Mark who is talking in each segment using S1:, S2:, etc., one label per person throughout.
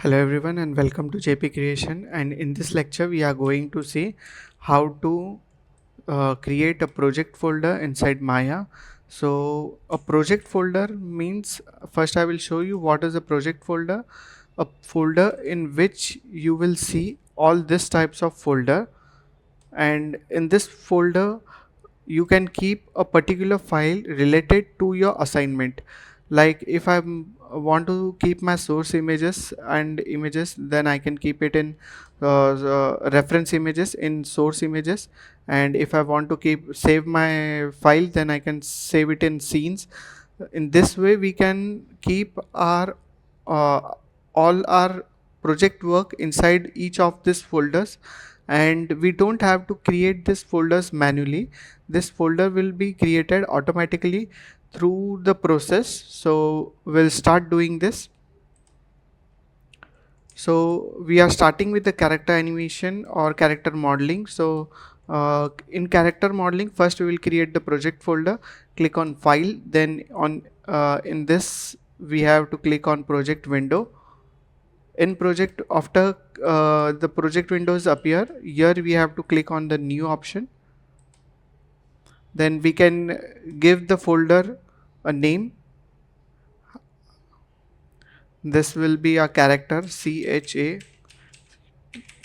S1: Hello everyone and welcome to JP Creation, and in this lecture we are going to see how to create a project folder inside Maya. So a project folder means, first I will show you what is a project folder. A folder in which you will see all these types of folder, and in this folder you can keep a particular file related to your assignment. Like if I want to keep my source images and images, then I can keep it in reference images in source images. And if I want to save my file, then I can save it in scenes. In this way we can keep our uh, all our project work inside each of these folders, and we don't have to create these folders manually. This folder will be created automatically through the process. So we'll start doing this. So we are starting with the character animation or character modeling. So in character modeling, first we will create the project folder, click on file, then on in this we have to click on project window. In project, after the project windows appear, here we have to click on the new option. Then we can give the folder a name. This will be a character, CHA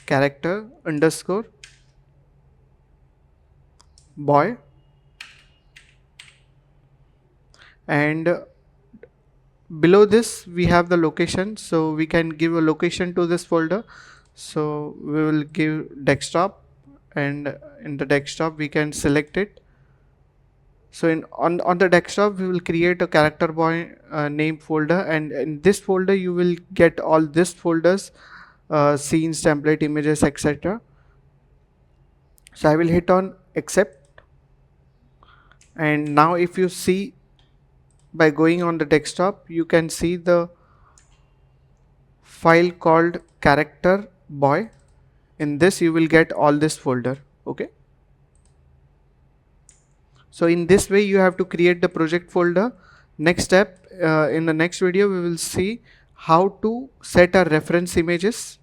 S1: character underscore boy, and below this we have the location, so we can give a location to this folder. So we will give desktop, and in the desktop we can select it. So on the desktop we will create a character boy name folder, and in this folder you will get all these folders, scenes, template, images, etc. So I will hit on accept, and now if you see, by going on the desktop you can see the file called character boy. In this you will get all this folder. Okay, so in this way you have to create the project folder. Next step, in the next video we will see how to set our reference images.